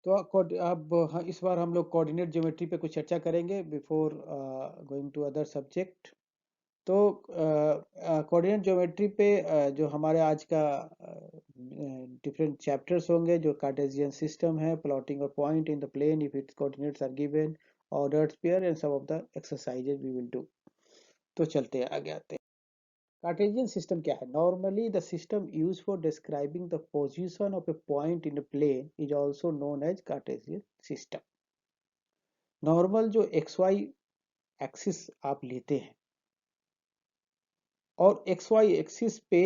तो अब हाँ, इस बार हम लोग कोऑर्डिनेट ज्योमेट्री पे कुछ चर्चा करेंगे before going to other subject. तो कोऑर्डिनेट ज्योमेट्री पे जो हमारे आज का डिफरेंट चैप्टर्स होंगे, जो कार्टेशियन सिस्टम है, प्लॉटिंग और point in the plane if its coordinates are given, ordered pair and some of the exercises we will do. तो चलते हैं, आगे आते हैं। कार्टेशियन सिस्टम क्या है? Normally the system use for describing the position of a point in a plane is also known as Cartesian system. Normal जो x Y axis आप लेते हैं और एक्स वाई एक्सिस पे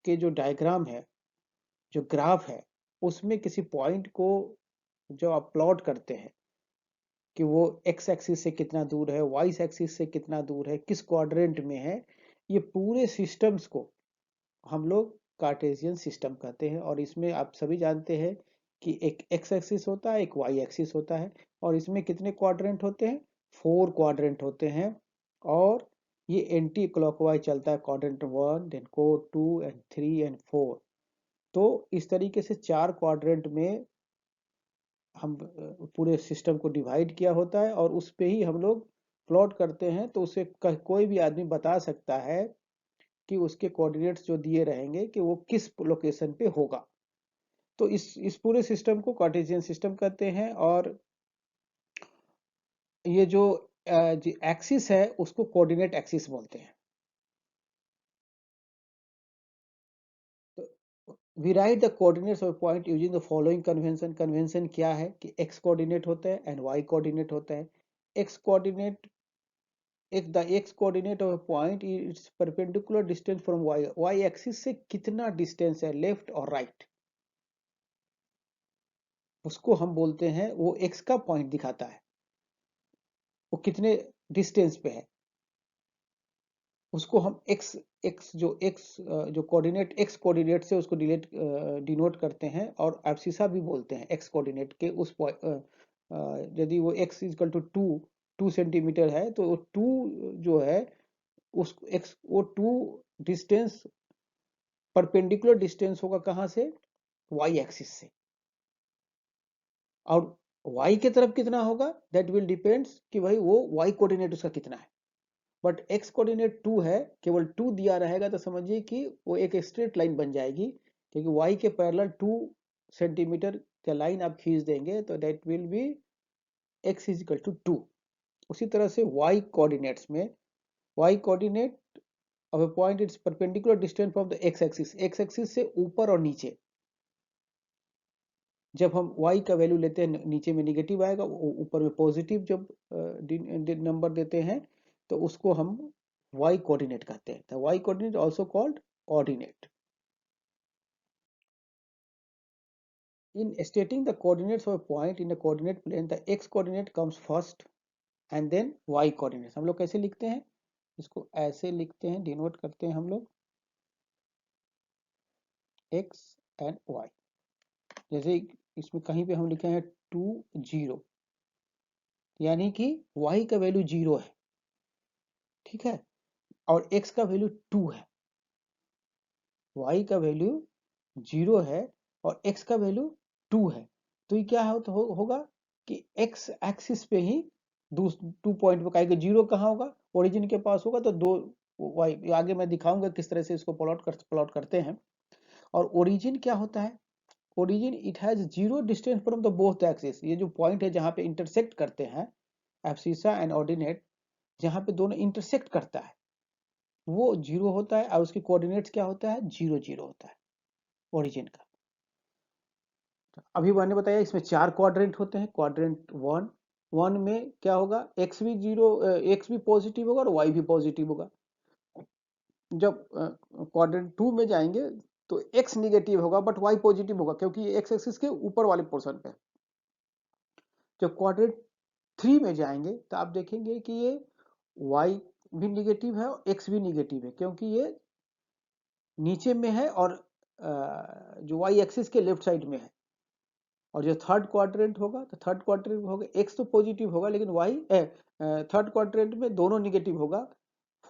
के जो डायग्राम है, जो ग्राफ है, उसमें किसी पॉइंट को जो आप प्लॉट करते हैं कि वो एक्स एक्सिस से कितना दूर है, वाई एक्सिस से कितना दूर है, किस क्वाड्रेंट में है, ये पूरे सिस्टम्स को हम लोग कार्टेशियन सिस्टम कहते हैं। और इसमें आप सभी जानते हैं कि एक एक्स एक्सिस होता है, एक वाई एक्सिस होता है, और इसमें कितने क्वाड्रेंट होते हैं? 4 क्वाड्रेंट होते हैं। और ये एंटी क्लॉकवाइज चलता है, quadrant 1, then quad 2 and 3 and 4। तो इस तरीके से 4 क्वाड्रेंट में हम पूरे सिस्टम को डिवाइड किया होता है और उस पे ही हम लोग प्लॉट करते हैं। तो उसे कोई भी आदमी बता सकता है कि उसके कोऑर्डिनेट्स जो दिए रहेंगे कि वो किस लोकेशन पे होगा। तो इस पूरे सिस्टम को कार्टेशियन सिस्टम कहते हैं। और ये जो एक्सिस है उसको कोऑर्डिनेट एक्सिस बोलते हैं। We write the coordinates of point using the following convention. Convention क्या है कि एक्स कोऑर्डिनेट होता है एंड वाई कोऑर्डिनेट होता है। एक्स कोऑर्डिनेट, एक the X coordinate of point its perpendicular distance from Y. Y axis से कितना डिस्टेंस है, लेफ्ट और राइट, उसको हम बोलते हैं, वो एक्स का पॉइंट दिखाता है, वो कितने डिस्टेंस पे है। उसको हम एक्स एक्स जो एक्स जो कोऑर्डिनेट एक्स कोऑर्डिनेट से उसको डिनोट करते हैं। और एब्सिसा भी बोलते हैं एक्स कोऑर्डिनेट के उस यदि वो एक्स इजकल टू 2 सेंटीमीटर है तो 2 जो है उस एक्स, वो 2 डिस्टेंस परपेंडिकुलर डिस्टेंस होगा कहाँ से? वाई एक्सिस से। और वाई की तरफ कितना होगा, दैट विल डिपेंड्स कि भाई वो वाई कोऑर्डिनेट उसका कितना है। बट एक्स कोऑर्डिनेट 2 है, केवल 2 दिया रहेगा तो समझिए कि वो एक स्ट्रेट लाइन बन जाएगी, क्योंकि वाई के पैरेलल 2 सेंटीमीटर का लाइन आप खींच देंगे तो that will be X is equal to 2। उसी तरह से वाई कोऑर्डिनेट्स में, Y coordinate of a point its perpendicular distance from the X axis. X axis से ऊपर और नीचे जब हम y का वैल्यू लेते हैं, नीचे में निगेटिव आएगा, ऊपर में पॉजिटिव जब नंबर देते हैं तो उसको हम y कोऑर्डिनेट कहते हैं। तो y coordinate also called ordinate. In stating the coordinates of a point in a coordinate plane, the x coordinate comes first and then y coordinates। हम लोग कैसे लिखते हैं इसको? ऐसे लिखते हैं, डिनोट करते हैं हम लोग x एंड y। जैसे इसमें कहीं पे हम लिखे हैं 2 0, यानी कि y का वैल्यू 0 है, ठीक है, और x का वैल्यू 2 है। y का वैल्यू 0 है और x का वैल्यू 2 है। तो ये क्या होगा कि x एक्सिस पे ही 2 पॉइंट पे आएगा। 0 कहाँ होगा? ओरिजिन के पास होगा। तो 2 y, आगे मैं दिखाऊंगा किस तरह से इसको प्लॉट करते हैं। और ओरिजिन क्या होता है? Origin it has 0 distance from the both axis. ये जो पॉइंट है जहां पे इंटरसेक्ट करते हैं, एब्सिसा एंड ऑर्डिनेट, जहां पे दोनों इंटरसेक्ट करता है वो 0 होता है। और उसकी कोऑर्डिनेट्स क्या होता है? 0 0 होता है ओरिजिन का। अभी मैंने बताया इसमें 4 क्वाड्रेंट होते हैं। क्वाड्रेंट 1 में क्या होगा? एक्स भी 0, एक्स भी पॉजिटिव होगा और वाई भी पॉजिटिव होगा। जब क्वाड्रेंट 2 में जाएंगे तो एक्स निगेटिव होगा बट वाई पॉजिटिव होगा, क्योंकि ये एक्स एक्सिस के ऊपर वाले पोर्शन पे। जब क्वाड्रेंट 3 में जाएंगे तो आप देखेंगे कि ये वाई भी निगेटिव है और एक्स भी निगेटिव है, क्योंकि ये नीचे में है और जो वाई एक्सिस के लेफ्ट साइड में है। और जो थर्ड क्वाड्रेंट होगा तो थर्ड क्वाड्रेंट में होगा एक्स तो पॉजिटिव होगा लेकिन वाई, थर्ड क्वाड्रेंट में दोनों निगेटिव होगा।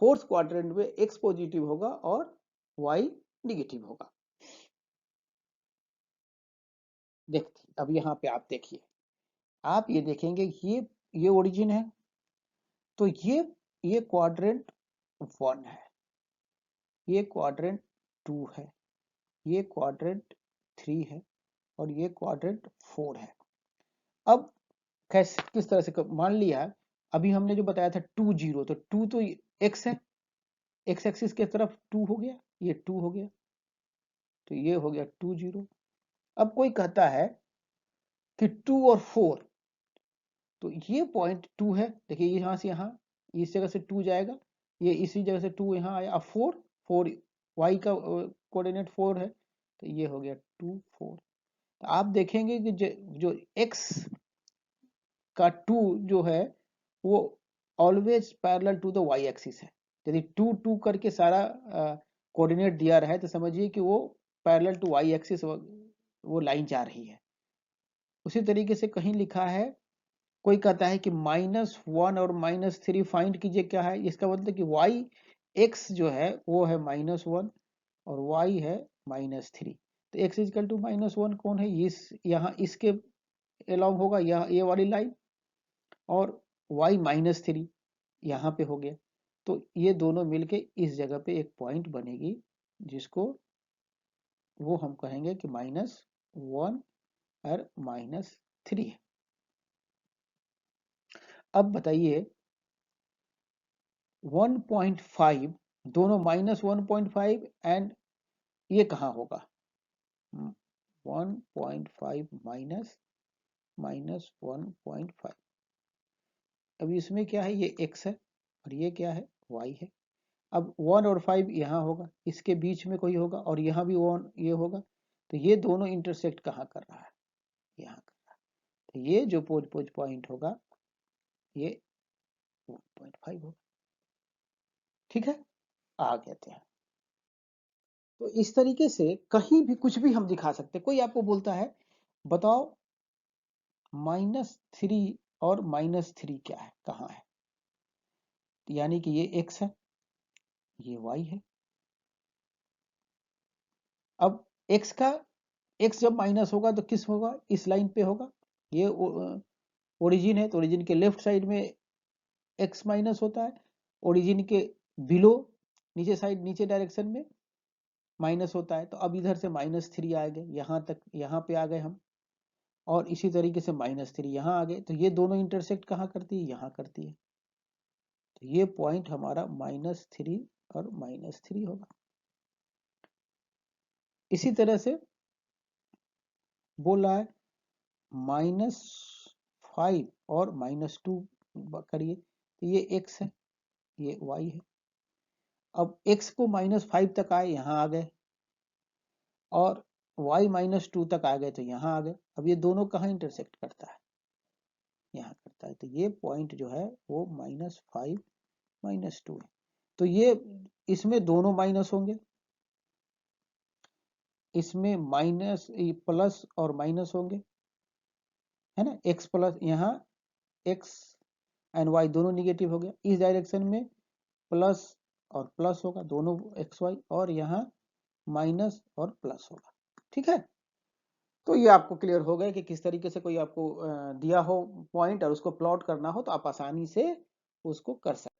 फोर्थ क्वाड्रेंट में एक्स पॉजिटिव होगा और वाई निगेटिव होगा। देखिए अब यहाँ पे आप देखिए, आप ये देखेंगे ये ओरिजिन है, तो ये क्वाड्रेंट 1 है, ये क्वाड्रेंट 2 है, ये क्वाड्रेंट 3 है, और ये क्वाड्रेंट 4 है। अब कैसे किस तरह से मान लिया, अभी हमने जो बताया था 2 0, तो 2 तो x है, x एक्सिस के तरफ 2 हो गया, ये 2 हो गया, तो ये हो गया 2 0। अब कोई कहता है कि 2 और 4, तो ये पॉइंट 2 है, देखिए यहाँ से यहाँ इस जगह से 2 जाएगा, ये इसी जगह से 2 यहाँ आया, अब 4 y का कोऑर्डिनेट 4 है, तो ये हो गया 2 4। तो आप देखेंगे कि जो x का 2 जो है वो always parallel to the y axis है। यदि 2 2 करके सारा कोऑर्डिनेट दिया रहा है तो समझिए कि वो पैरेलल टू y एक्सिस वो लाइन जा रही है। उसी तरीके से कहीं लिखा है, कोई कहता है कि -1 और -3 फाइंड कीजिए, क्या है इसका मतलब कि y x जो है वो है -1 और y है -3, तो x इजकल टू -1 कौन है, इस यहाँ इसके अलोंग होगा, यह ये वाली लाइन, और y -3 यहाँ पे हो गया, तो ये दोनों मिलके इस जगह पे एक पॉइंट बनेगी, जिसको वो हम कहेंगे कि -1 और -3 है। अब बताइए 1.5, दोनों -1.5 एंड ये कहाँ होगा, 1.5 माइनस 1.5, अब इसमें क्या है, ये x है और ये क्या है, y है। अब 1 और 5 यहाँ होगा, इसके बीच में कोई होगा, और यहाँ भी 1 ये होगा, तो ये दोनों इंटरसेक्ट कहाँ कर रहा है, यहाँ कर रहा है, तो ये जो पॉइंट होगा ये 1.5 होगा। ठीक है, आ गए थे। तो इस तरीके से कहीं भी कुछ भी हम दिखा सकते हैं। कोई आपको बोलता है बताओ -3 और -3 क्या है, कहाँ है, यानी कि ये x है, ये y है। अब x जब माइनस होगा तो किस होगा, इस लाइन पे होगा, ये ओरिजिन है, तो ओरिजिन के लेफ्ट साइड में x माइनस होता है, ओरिजिन के बिलो नीचे साइड, नीचे डायरेक्शन में माइनस होता है। तो अब इधर से -3 आ गए, यहाँ तक, यहाँ पे आ गए हम, और इसी तरीके से -3 यहाँ आ गए, तो ये दोनों इंटरसेक्ट कहाँ करती है, यहाँ करती है, तो ये पॉइंट हमारा -3 और -3 होगा। इसी तरह से बोल रहा है -5 और -2 करिए, तो ये x है, ये y है। अब x को -5 तक आए, यहाँ आ गए, और y -2 तक आ गए, तो यहाँ आ गए। अब ये दोनों कहाँ इंटरसेक्ट करता है, यहाँ करता है, तो ये पॉइंट जो है वो -5 -2 है। तो ये इसमें दोनों माइनस होंगे, इसमें माइनस प्लस और माइनस होंगे, है ना, x प्लस, यहाँ x एंड y दोनों निगेटिव हो गया, इस डायरेक्शन में प्लस और प्लस होगा, दोनों एक्स वाई, और यहाँ माइनस और प्लस होगा। ठीक है, तो ये आपको क्लियर हो गया कि किस तरीके से कोई आपको दिया हो पॉइंट और उसको प्लॉट करना हो तो आप आसानी से उसको कर सकते।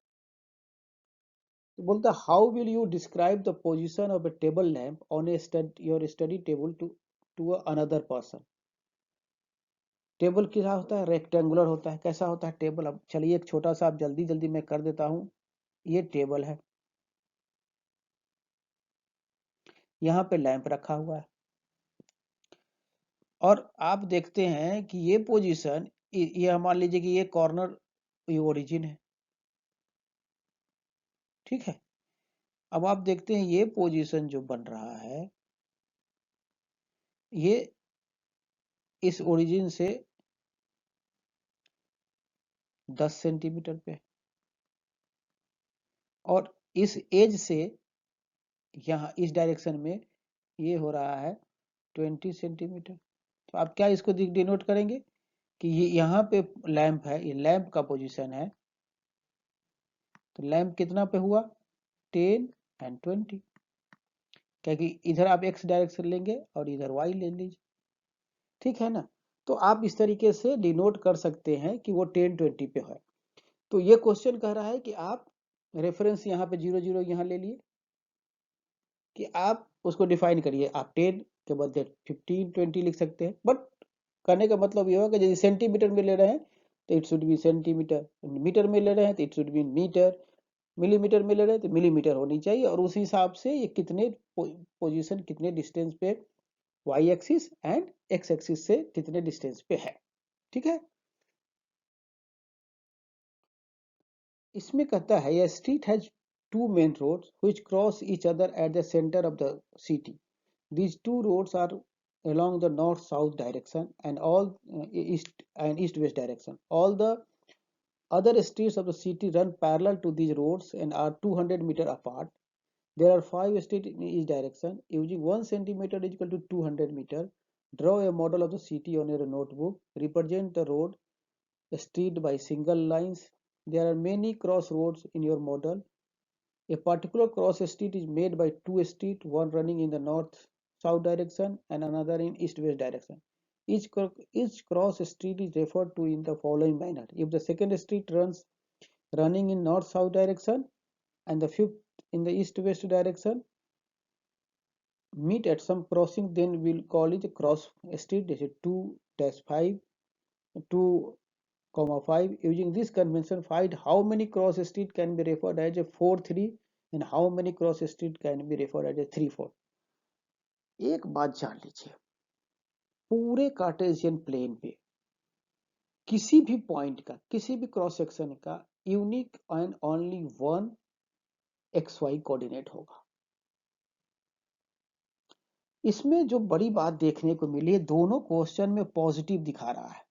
तो बोलता है how will you describe the position of a table lamp on a your study table to another person. Table क्या होता है, रेक्टेंगुलर होता है। कैसा होता है टेबल, अब चलिए एक छोटा सा आप जल्दी जल्दी मैं कर देता हूं। ये टेबल है, यहाँ पे लैंप रखा हुआ है, और आप देखते हैं कि ये पोजीशन, ये मान लीजिए कि ये कॉर्नर, ये ओरिजिन है। ठीक है, अब आप देखते हैं ये पोजीशन जो बन रहा है, ये इस ओरिजिन से 10 सेंटीमीटर पे, और इस एज से यहाँ इस डायरेक्शन में ये हो रहा है 20 सेंटीमीटर। तो आप क्या इसको डिनोट करेंगे कि ये यहाँ पे लैंप है, ये लैंप का पोजीशन है, तो लैंप कितना पे हुआ, 10 एंड 20, क्योंकि इधर आप x डायरेक्शन लेंगे और इधर y ले लीजिए, ठीक है ना। तो आप इस तरीके से डिनोट कर सकते हैं कि वो 10-20 पे है। तो ये क्वेश्चन कह रहा है कि आप रेफरेंस यहाँ पे 0-0 यहाँ ले लिए कि आप उसको डिफाइन करिए। आप 10 के बदले 15-20 लिख सकते हैं, बट करने का मतलब ये होगा कि यदि सेंटीमीटर में ले रहे हैं तो it should be centimetre, metre में ले रहे हैं तो it should be metre, millimetre में ले रहे हैं तो मिलीमीटर होनी चाहिए, और उसी हिसाब से ये कितने पोजीशन कितने डिस्टेंस पे Y axis and X axis से कितने डिस्टेंस पे है। ठीक है। इसमें कहता है ये street has two main roads which cross each other at the centre of the city. These two roads are along the north-south direction and all east and east-west direction. All the other streets of the city run parallel to these roads and are 200 meter apart. There are 5 streets in each direction. Using 1 centimeter is equal to 200 meter. Draw a model of the city on your notebook. Represent the road, the street by single lines. There are many crossroads in your model. A particular cross street is made by two streets, one running in the north-south direction and another in east-west direction. Each cross street is referred to in the following manner. If the second street running in north-south direction and the fifth in the east-west direction meet at some crossing, then we'll call it a cross street. This is 2-5, 2,5. Using this convention, find how many cross street can be referred as a 4-3 and how many cross street can be referred as a 3-4. एक बात जान लीजिए, पूरे Cartesian plane पे किसी भी point का, किसी भी क्रॉस सेक्शन का unique and only one x y coordinate होगा। इसमें जो बड़ी बात देखने को मिली है, दोनों क्वेश्चन में पॉजिटिव दिखा रहा है,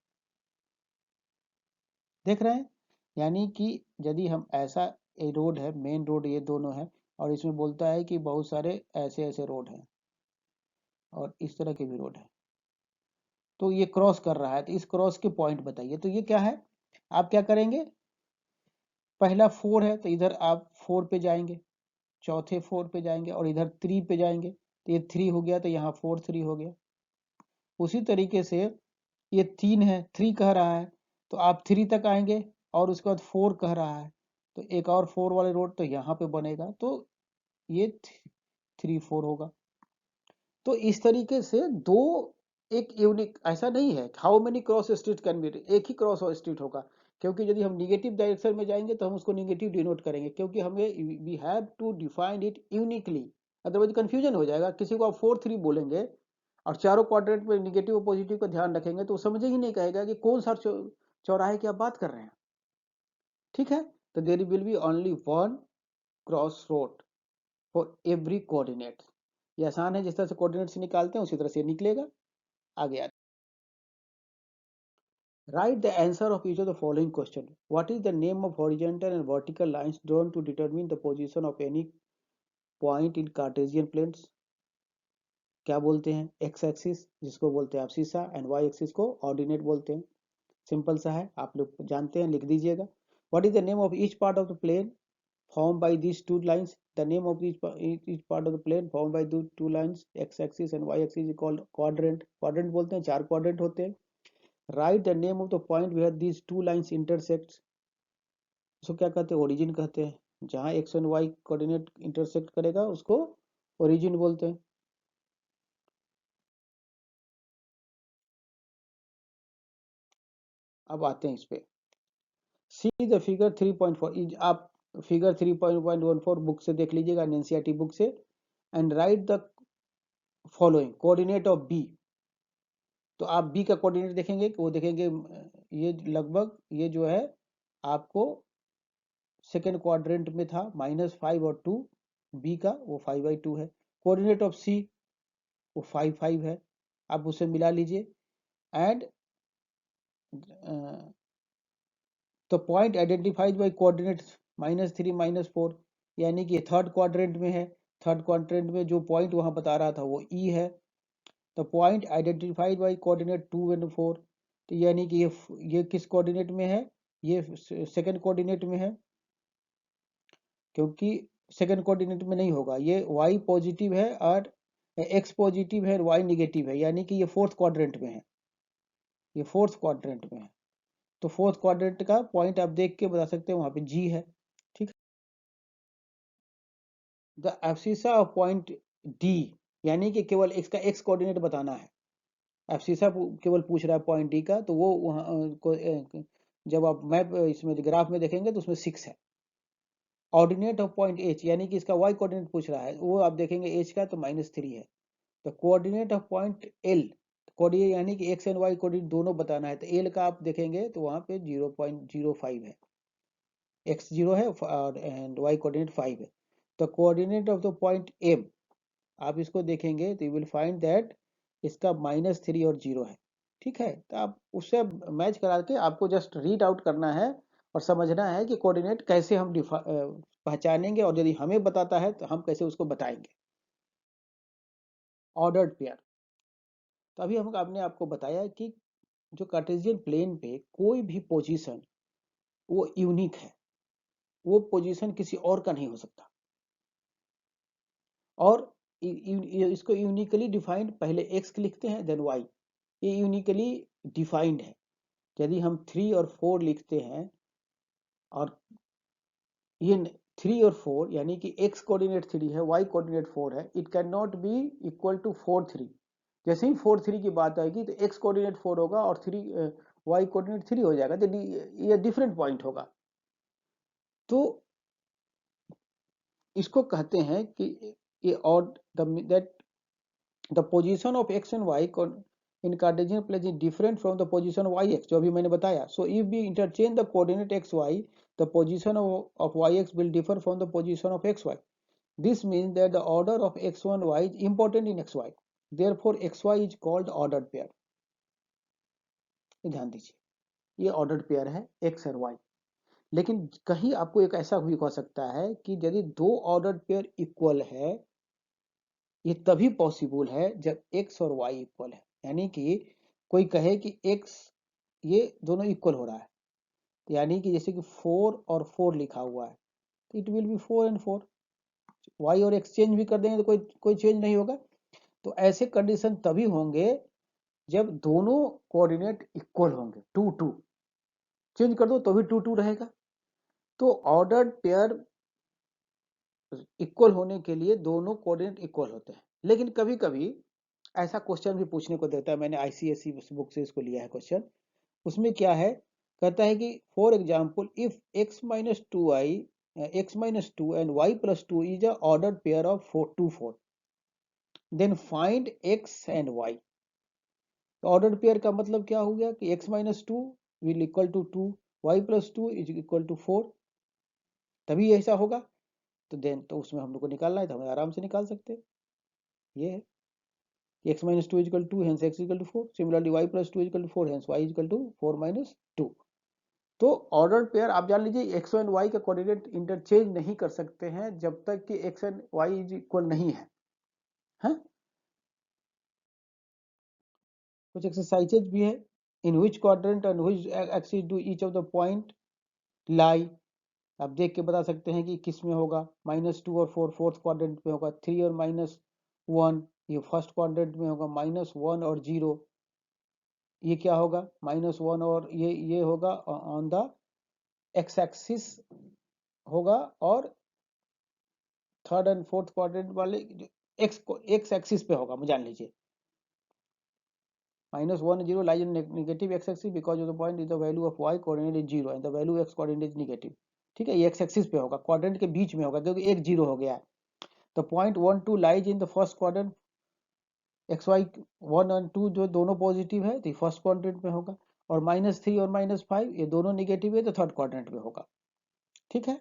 देख रहे हैं। यानी कि यदि हम ऐसा ए रोड है, मेन रोड ये दोनों है, और इसमें बोलता है कि बहुत सारे ऐसे ऐसे रोड हैं और इस तरह के भी रोड है, तो ये क्रॉस कर रहा है, तो इस क्रॉस के पॉइंट बताइए। तो ये क्या है, आप क्या करेंगे, पहला 4 है तो इधर आप 4 पे जाएंगे, चौथे 4 पे जाएंगे और इधर 3 पे जाएंगे, तो ये 3 हो गया, तो यहाँ 4-3 हो गया। उसी तरीके से ये 3 है, 3 कह रहा है, तो आप 3 तक आएंगे और उसके बाद 4 कह रहा है, तो एक और 4 वाले रोड तो यहाँ पे बनेगा, तो ये 3-4 होगा। तो इस तरीके से दो, एक यूनिक, ऐसा नहीं है how many cross street can be, एक ही क्रॉस स्ट्रीट होगा, क्योंकि यदि हम निगेटिव डायरेक्शन में जाएंगे तो हम उसको निगेटिव डिनोट करेंगे, क्योंकि हमें we have to define it uniquely, otherwise confusion हो जाएगा। किसी को आप 4-3 बोलेंगे और चारों क्वाड्रेंट में निगेटिव और पॉजिटिव का ध्यान रखेंगे तो समझे ही नहीं, कहेगा कि कौन सा चौराहे की आप बात कर रहे हैं। ठीक है। तो there will be only one cross road for every coordinate. ये आसान है, जिस तरह से कोऑर्डिनेट्स निकालते हैं उसी तरह से निकलेगा। आगे आते, write the answer of each of the following question. What is the name of horizontal and vertical lines drawn to determine the position of any point in Cartesian planes? क्या बोलते हैं, एक्स एक्सिस जिसको बोलते हैं आप सीसा, and Y axis को ordinate बोलते हैं। सिंपल सा है, आप लोग जानते हैं, लिख दीजिएगा। What is the name of each part of the plane formed by these two lines? The name of each part of the plane formed by the two lines, x axis and y axis, is called quadrant. quadrant बोलते हैं, 4 quadrant होते हैं। Write the name of the point where these two lines intersect. उसको क्या कहते हैं, origin कहते हैं। जहां x and y coordinate intersect करेगा उसको ओरिजिन बोलते हैं। अब आते हैं इस पे, सी द फिगर 3.4, आप फिगर 3.14 बुक से देख लीजिएगा, एनसीईआरटी बुक से, and write the following coordinate of B. तो आप बी का कोऑर्डिनेट देखेंगे, वो देखेंगे ये लगभग, ये जो है आपको सेकेंड क्वाड्रेंट में था, -5 और 2, बी का वो 5/2 है। कोऑर्डिनेट ऑफ सी वो 5-5 है, आप उसे मिला लीजिए। एंड तो पॉइंट आइडेंटिफाइड बाई कोऑर्डिनेट -3 -4, यानी कि थर्ड क्वाड्रेंट में है। थर्ड क्वाड्रेंट में जो पॉइंट वहां बता रहा था वो ई है। तो point identified by coordinate 2 and 4, तो यानी कि ये किस कोऑर्डिनेट में है, ये सेकंड कोऑर्डिनेट में है, क्योंकि सेकंड कोऑर्डिनेट में नहीं होगा, ये y पॉजिटिव है और x पॉजिटिव है और y निगेटिव है, यानी कि ये फोर्थ क्वाड्रेंट में है। ये फोर्थ क्वाड्रेंट में है, तो फोर्थ क्वाड्रेंट का पॉइंट आप देख के बता सकते हैं, वहां पे जी है। ठीक, the abscissa of point D, यानी कि केवल इसका एक्स कोऑर्डिनेट बताना है। एब्सिसा केवल पूछ रहा है पॉइंट डी का, तो वो वहाँ जब आप मैप इसमें ग्राफ में देखेंगे तो उसमें 6 है। ऑर्डिनेट ऑफ पॉइंट एच, यानी कि इसका वाई कोऑर्डिनेट पूछ रहा है, वो आप देखेंगे एच का तो -3 है। तो coordinate of point L, coordinate यानी कि एक्स एंड वाई कोऑर्डिनेट दोनों बताना है, तो एल का आप देखेंगे तो वहां पे 0.05 है, एक्स 0 है और एंड वाई कोऑर्डिनेट 5 है। तो coordinate of the point M, आप इसको देखेंगे तो यू विल फाइंड दैट इसका -3 और 0 है। ठीक है, तो आप उससे मैच करा के आपको जस्ट रीड आउट करना है और समझना है कि कोऑर्डिनेट कैसे हम पहचानेंगे, और यदि हमें बताता है तो हम कैसे उसको बताएंगे। ऑर्डर्ड पेयर, तो अभी हम आपने आपको बताया कि जो कार्टेशियन प्लेन पे कोई भी पोजीशन वो यूनिक है, वो पोजीशन किसी और का नहीं हो सकता, और इसको यूनिकली डिफाइंड पहले एक्स लिखते हैं देन वाई, ये यूनिकली डिफाइंड है। यदि हम 3 और 4 लिखते हैं, और ये 3 और 4 यानी कि x कोऑर्डिनेट 3 है, y कोऑर्डिनेट 4 है, it can not be equal to 4 3। जैसे ही 4 3 की बात आएगी तो x कोऑर्डिनेट 4 होगा और 3 y कोऑर्डिनेट 3 हो जाएगा, तो ये डिफरेंट पॉइंट होगा। तो इसको कहते हैं कि ये और that the position of x and y in Cartesian plane is different from the position of y x, जो अभी मैंने बताया। So if we interchange the coordinate x y, the position of y x will differ from the position of x y। This means that the order of x1 y is important in xy. Therefore, xy is called ordered pair. ध्यान दीजिए, ये ordered pair है x और y। लेकिन कहीं आपको एक ऐसा भी हो सकता है कि यदि दो ऑर्डर्ड पेयर इक्वल है, ये तभी पॉसिबल है जब x और y इक्वल है। यानी कि कोई कहे कि x, ये दोनों इक्वल हो रहा है, यानी कि जैसे कि 4 और 4 लिखा हुआ है, तो it will be 4 and 4। y और x चेंज भी कर देंगे तो कोई चेंज नहीं होगा। तो ऐसे कंडीशन तभी होंगे जब दोनों कोऑर्डिनेट इक्वल होंगे, 2 2, चेंज कर दो तो भी 2 2 रहेगा। तो ऑर्डर्ड पेयर इक्वल होने के लिए दोनों कोऑर्डिनेट इक्वल होते हैं। लेकिन कभी कभी ऐसा क्वेश्चन भी पूछने को देता है, मैंने आईसीएसई बुक से इसको लिया है क्वेश्चन। उसमें क्या है, कहता है कि for example if x-2 and y+2 is a ordered pair of 4 then find x and y। Ordered pair का मतलब क्या हो गया कि x-2 will equal to 2, y+2 is equal to 4, तभी ऐसा होगा। तो देन तो उसमें हम लोग को निकालना है तो हम आराम से निकाल सकते हैं। ये है x-2 equal to, hence x equal to 4, similarly y+2 equal to 4, hence y equal to 4-2। तो ऑर्डर्ड पेयर आप जान लीजिए एक्स एंड वाई का कोऑर्डिनेट इंटरचेंज नहीं कर सकते हैं जब तक कि x and y is equal नहीं है। हाँ? कुछ एक्सरसाइजेज भी है, in which quadrant and which axis do each of the point lie. आप देख के बता सकते हैं कि किस में होगा। -2 और 4 फोर्थ क्वाड्रेंट में होगा, 3 और -1 ये फर्स्ट क्वाड्रेंट में होगा, -1 और 0 ये क्या होगा, -1 और ये होगा ऑन द एक्स एक्सिस होगा, और थर्ड एंड फोर्थ क्वाड्रेंट वाले एक्स एक्सिस पे होगा, जान लीजिए। -1 0 lies in negative x axis because of the point is the value of y coordinate is 0 and the value x coordinate is negative। ठीक है, ये एक्स एक्सिस पे होगा, क्वाड्रेंट के बीच में होगा क्योंकि एक 0 हो गया है। तो point 1 2 lies in the first quadrant, x y 1 और 2 जो दोनों पॉजिटिव है तो फर्स्ट क्वाड्रेंट में होगा, और -3 और -5 ये दोनों निगेटिव है तो थर्ड क्वाड्रेंट में होगा। ठीक है।